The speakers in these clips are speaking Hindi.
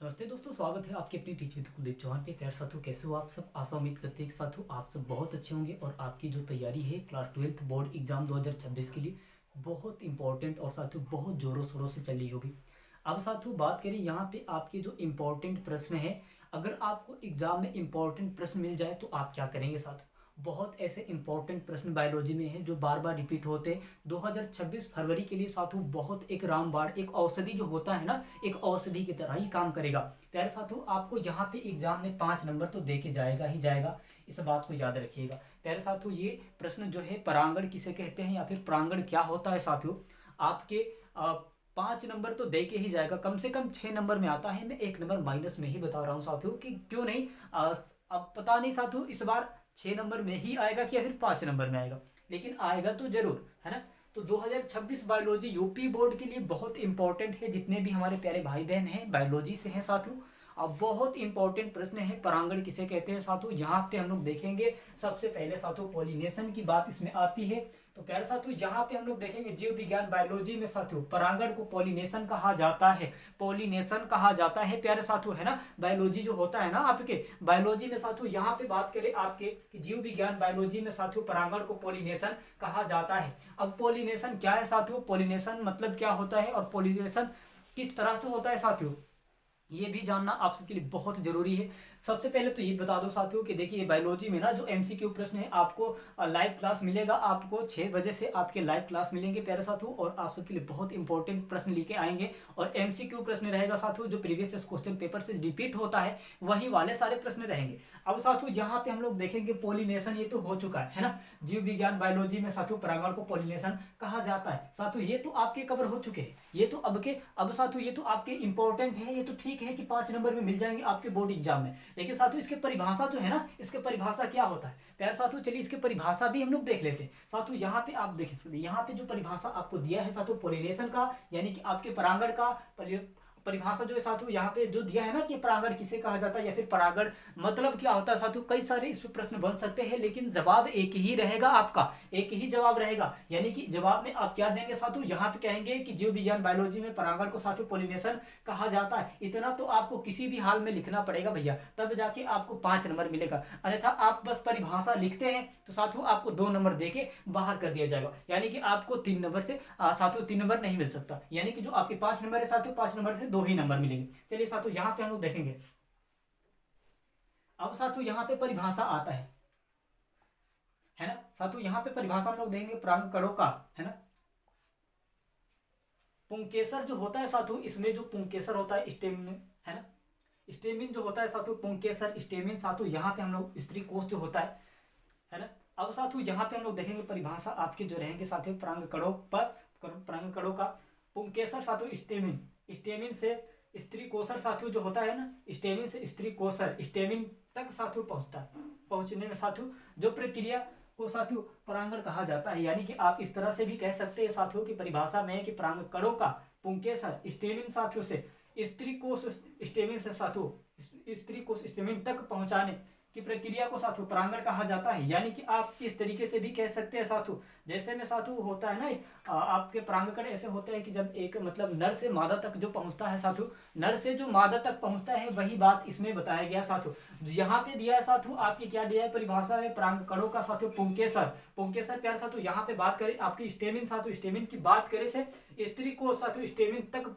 नमस्ते दोस्तों, स्वागत है आपके अपनी टीच विद कुलदीप चौहान पे। प्यार साथियों, कैसे हो आप सब? आशा उम्मीद करते हैं कि साथियों आप सब बहुत अच्छे होंगे और आपकी जो तैयारी है क्लास 12th बोर्ड एग्जाम 2026 के लिए बहुत इंपॉर्टेंट और साथियों बहुत जोरों शोरों से चल रही होगी। अब साथियों बात करें यहाँ पे आपके जो इम्पोर्टेंट प्रश्न है, अगर आपको एग्जाम में इम्पोर्टेंट प्रश्न मिल जाए तो आप क्या करेंगे साथियों? बहुत ऐसे इंपॉर्टेंट प्रश्न बायोलॉजी में हैं जो बार बार रिपीट होते हैं। 2026 फरवरी के लिए साथियों बहुत एक रामबाण, एक औषधि जो होता है ना, एक औषधि की तरह ही काम करेगा। प्यारे साथियों, आपको यहाँ पे एग्जाम में 5 नंबर तो दे के जाएगा ही जाएगा, इस बात को याद रखिएगा। प्यारे साथियों, ये प्रश्न जो है परांगण किसे कहते हैं या फिर परांगण क्या होता है साथियों, आपके 5 नंबर तो दे के ही जाएगा। कम से कम 6 नंबर में आता है। मैं 1 नंबर माइनस में ही बता रहा हूँ साथियों कि क्यों नहीं। अब पता नहीं साथियों इस बार 6 नंबर में ही आएगा कि या फिर 5 नंबर में आएगा, लेकिन आएगा तो जरूर, है ना। तो 2026 बायोलॉजी यूपी बोर्ड के लिए बहुत इंपॉर्टेंट है। जितने भी हमारे प्यारे भाई बहन हैं बायोलॉजी से हैं साथियों, अब बहुत इंपॉर्टेंट प्रश्न है परांगण किसे कहते हैं साथियों। यहाँ पे हम लोग देखेंगे सबसे पहले साथियों पॉलिनेशन की बात इसमें आती है। तो प्यारे साथियों यहाँ पे हम लोग देखेंगे जीव विज्ञान बायोलॉजी में साथियों परांगण को पॉलिनेशन कहा जाता है। पॉलिनेशन कहा जाता है प्यारे साथियों, है ना। बायोलॉजी जो होता है ना आपके बायोलॉजी में साथियों, यहाँ पे बात करें आपके कि जीव विज्ञान बायोलॉजी में साथियों परांगण को पॉलिनेशन कहा जाता है। अब पॉलिनेशन क्या है साथियों, पॉलिनेशन मतलब क्या होता है और पॉलिनेशन किस तरह से होता है साथियों, ये भी जानना आप सबके लिए बहुत जरूरी है। सबसे पहले तो ये बता दो साथियों कि देखिए बायोलॉजी में ना जो एमसीक्यू प्रश्न है, आपको लाइव क्लास मिलेगा। आपको 6 बजे से आपके लाइव क्लास मिलेंगे प्यारे साथियों, और आप सबके लिए बहुत इंपॉर्टेंट प्रश्न लेके आएंगे। और एमसीक्यू प्रश्न रहेगा साथियों जो प्रीवियस क्वेश्चन पेपर से रिपीट होता है, वही वाले सारे प्रश्न रहेंगे। अब साथियों यहाँ पे हम लोग देखेंगे पॉलिनेशन, ये तो हो चुका है ना। जीव विज्ञान बायोलॉजी में साथियों परागण को पॉलिनेशन कहा जाता है साथियों, ये तो आपके कवर हो चुके हैं। ये तो अब साथियों ये तो आपके इंपॉर्टेंट है। ये तो ठीक है कि 5 नंबर में मिल जाएंगे आपके बोर्ड एग्जाम में, लेकिन साथियों इसके परिभाषा जो है ना, इसके परिभाषा क्या होता है प्यारे साथियों, चलिए इसके परिभाषा भी हम लोग देख लेते हैं साथियों। यहाँ पे आप देख सकते हैं, यहाँ पे जो परिभाषा आपको दिया है साथियों पॉलिनेशन का, यानी कि आपके परागण का परिभाषा जो है साथियों यहाँ पे जो दिया है ना कि परागण किसे कहा जाता है या फिर परागण मतलब क्या होता है साथियों। कई सारे इस प्रश्न बन सकते हैं, लेकिन जवाब एक ही रहेगा आपका, एक ही जवाब रहेगा। यानी कि जवाब में आप क्या देंगे साथियों, यहाँ पे कहेंगे कि जीव विज्ञान बायोलॉजी में परागण को साथियों पॉलिनेशन कहा जाता है। इतना तो आपको किसी भी हाल में लिखना पड़ेगा भैया, तब जाके आपको 5 नंबर मिलेगा। अन्यथा आप बस परिभाषा लिखते हैं तो साथियों आपको 2 नंबर देके बाहर कर दिया जाएगा। यानी कि आपको 3 नंबर से साथियों 3 नंबर नहीं मिल सकता। यानी कि जो आपके 5 नंबर है साथियों, 5 नंबर से 2 ही नंबर मिलेंगे। चलिए साथियों यहाँ पे हम लोग देखेंगे। अब साथियों यहाँ पे परिभाषा आता है ना साथियों। यहाँ पे परिभाषा हम लोग देंगे परागकणों का, है ना। पुंकेसर जो होता है साथियों, इसमें जो पुंकेसर होता है स्टेमिन, है ना। स्टेमिन जो होता है साथियों पुंकेसर स्टेमिन साथियों, यहाँ पे हम लोग स्त्री कोष जो होता है ना। अब साथियों यहाँ पे हम लोग देखेंगे परिभाषा आपके जो रहेंगे साथियों परागकणों पर, परागकणों का पुंकेसर साथियों स्टेमिन, स्टेमिन से स्त्री कोशर साथियों जो होता है ना, स्टेमिन से स्त्री कोशर, स्टेमिन तक साथियों पहुंचता है। पहुंचने में साथियों जो प्रक्रिया को साथियों परागण कहा जाता है। यानी कि आप इस तरह से भी कह सकते हैं साथियों की परिभाषा में कि परागकणों का पुंकेसर स्टेमिन साथियों से स्त्री कोश स्टेमिन से साथियों स्त्री कोश स्टेमिन तक पहुंचाने की प्रक्रिया को साथियों परागण कहा जाता है। यानी कि आप इस तरीके से भी कह सकते हैं साथियों, जैसे में साथियों होता है ना आपके परागकण ऐसे होते हैं कि जब एक मतलब नर से मादा तक जो पहुंचता है साथियों, नर से जो मादा तक पहुंचता है वही बात इसमें बताया गया साथियों। यहाँ पे दिया है साथियों आपके क्या दिया है परिभाषा में परागकणों का साथियों पुंकेसर, पुंकेसर प्यार साथियों यहाँ पे बात करें आपकी स्टेमिन साथियों, स्टेमिन की बात करें से स्त्री को साथियों स्टेमिन तक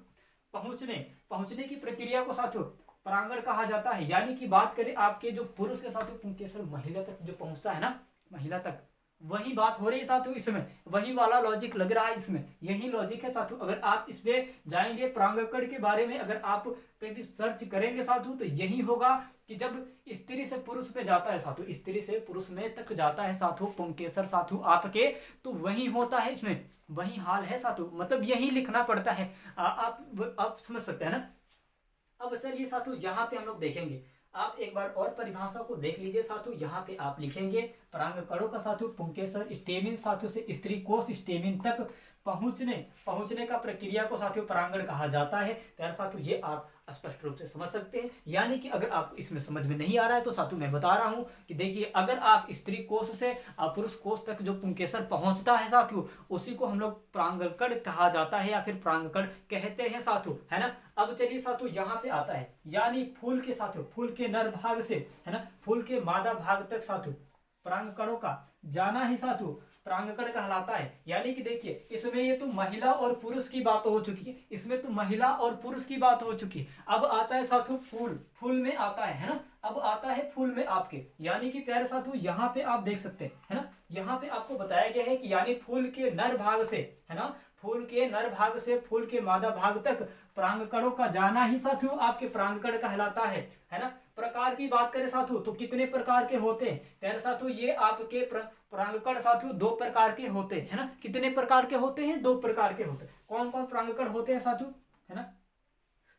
पहुंचने की प्रक्रिया को साथियों परागण कहा जाता है। यानी कि बात करें आपके जो पुरुष के साथियों पुंकेसर महिला तक जो पहुंचता है ना, महिला तक, वही बात हो रही है साथियों इसमें, वही वाला लॉजिक लग रहा है इसमें, यही लॉजिक है साथियों। अगर आप इस पे जाएंगे परागकण के बारे में अगर आप कहीं सर्च करेंगे साथियों तो यही होगा कि जब स्त्री से पुरुष पे जाता है साथियों, स्त्री से पुरुष में तक जाता है साथियों पुंकेसर साथियों आपके, तो वही होता है इसमें, वही हाल है साथियों। मतलब यही लिखना पड़ता है। आप समझ सकते हैं ना। अब चलिए साथियों यहाँ पे हम लोग देखेंगे, आप एक बार और परिभाषा को देख लीजिए साथियों। यहाँ पे आप लिखेंगे परागकणों का साथियों पुंकेसर स्टेमिन साथियों से स्त्री कोष स्टेमिन तक पहुंचने का प्रक्रिया को साथियों परांगण कहा जाता है। प्यारे साथियों ये आप स्पष्ट रूप से समझ सकते हैं। यानी कि अगर आपको इसमें समझ में नहीं आ रहा है तो साथियों मैं बता रहा हूं कि देखिए, अगर आप स्त्री कोष से पुरुष कोष तक जो पुंकेसर पहुंचता है साथियों, उसी को हम लोग परांगकण कहा जाता है या फिर परांगकण कहते हैं साथियों, है ना। अब चलिए साथियों यहाँ पे आता है, यानी फूल के साथियों, फूल के नर भाग से, है ना, फूल के मादा भाग तक साथियों परांगकणों का जाना ही साथियों परांगकण कहलाता है। यानी कि देखिए, इसमें ये तो महिला और पुरुष की बात हो चुकी है, इसमें तो महिला और पुरुष की बात हो चुकी है। अब आता है साथियों फूल में आता है ना। अब आता है फूल में आपके, यानी कि प्यारे साथियों यहाँ पे आप देख सकते हैं, है ना, यहाँ पे आपको बताया गया है कि यानी फूल के नर भाग से, है ना, फूल के नर भाग से फूल के मादा भाग तक परांगकणों का जाना ही साथियों आपके परांगकण कहलाता है ना। प्रकार की बात करें साथियों तो कितने प्रकार के होते हैं प्यारे साथियों, ये आपके परांगकण साथियों 2 प्रकार के होते हैं, है ना। कितने प्रकार के होते हैं? 2 प्रकार के होते हैं। कौन कौन परांगकण होते हैं साथियों, है ना।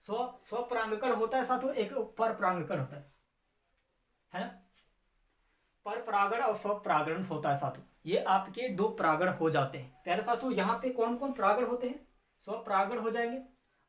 स्व परांगकण होता है साथियों, एक पर परांगकण होता है ना। पर परागण और स्व परागण होता है साथियों, ये आपके 2 परागण हो जाते हैं। प्यारे साथियों यहाँ पे कौन कौन परागण होते हैं? स्व परागण हो जाएंगे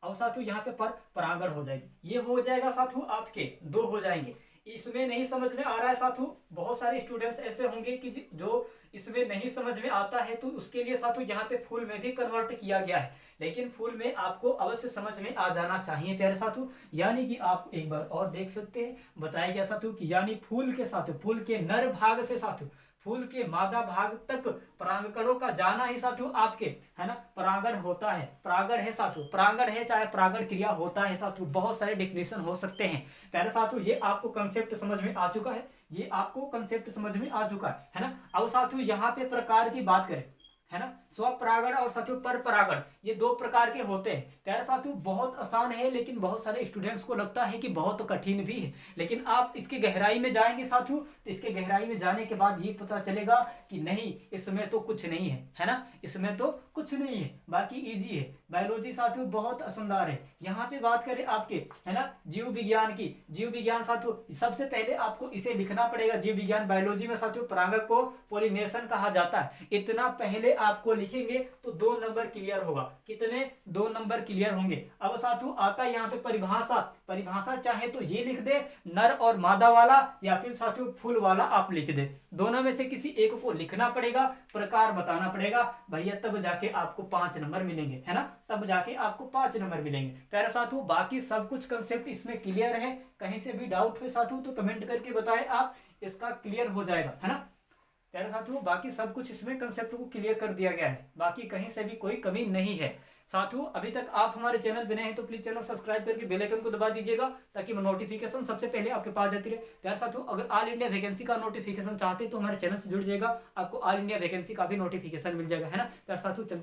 और साथियों यहाँ पे पर परागण हो जाएगी। ये हो जाएगा साथियों आपके 2 हो जाएंगे। इसमें नहीं समझ में आ रहा है साथियों, बहुत सारे स्टूडेंट्स ऐसे होंगे कि जो इसमें नहीं समझ में आता है तो उसके लिए साथियों यहाँ पे फूल में भी कन्वर्ट किया गया है, लेकिन फूल में आपको अवश्य समझ में आ जाना चाहिए प्यारे साथियों। यानी कि आप एक बार और देख सकते हैं, बताया गया साथियों कि यानी फूल के साथियों, फूल के नर भाग से साथियों फूल के मादा भाग तक परागकणों का जाना ही साथियों आपके, है ना, परागण होता है। परागण है साथियों, परागण है चाहे परागण क्रिया होता है साथियों, बहुत सारे डेफिनेशन हो सकते हैं। पहले साथियों ये आपको कंसेप्ट समझ में आ चुका है, ये आपको कंसेप्ट समझ में आ चुका है ना। अब साथियों यहाँ पे प्रकार की बात करें, है ना, स्वपरागण और साथियों पर परागण, ये 2 प्रकार के होते हैं। प्यारे साथियों बहुत आसान है, लेकिन बहुत सारे स्टूडेंट्स को लगता है कि बहुत कठिन भी है, लेकिन आप इसकी गहराई में जाएंगे साथियों तो इसके गहराई में जाने के बाद ये पता चलेगा कि नहीं, इसमें तो कुछ नहीं है ना, इसमें तो कुछ नहीं है, बाकी इजी है। बायोलॉजी साथियों बहुत असनदार है। यहाँ पे बात करें आपके, है ना, जीव विज्ञान की, जीव विज्ञान साथियों सबसे पहले आपको इसे लिखना पड़ेगा। जीव विज्ञान बायोलॉजी में साथियों परागक को पोलिनेशन कहा जाता है। इतना पहले आपको लिखेंगे तो 2 नंबर क्लियर होगा। कितने? 2 नंबर क्लियर होंगे। अब साथियों आता है यहाँ पे परिभाषा चाहे तो ये लिख दे नर और मादा वाला, या फिर साथियों फूल वाला आप लिख दे, दोनों में से किसी एक को लिखना पड़ेगा, प्रकार बताना पड़ेगा भैया, तब जाके आपको 5 नंबर मिलेंगे, है ना, तब जाके आपको 5 नंबर मिलेंगे। प्यारे साथियों बाकी सब कुछ कंसेप्ट इसमें क्लियर है। कहीं से भी डाउट हो साथियों तो कमेंट करके बताएं, आप इसका क्लियर हो जाएगा, है ना। प्यारे साथियों बाकी सब कुछ इसमें कंसेप्ट को क्लियर कर दिया गया है, बाकी कहीं से भी कोई कमी नहीं है। साथियों अभी तक आप हमारे चैनल पे नए हैं तो प्लीज चैनल सब्सक्राइब करके बेल आइकन को दबा दीजिएगा, ताकि नोटिफिकेशन सबसे पहले आपके पास जाती रहे। प्यारे साथियों अगर ऑल इंडिया वैकेंसी का नोटिफिकेशन चाहते हैं तो हमारे चैनल से जुड़ जाएगा, आपको ऑल इंडिया वैकेंसी का भी नोटिफिकेशन मिल जाएगा, है ना। प्यारे साथियों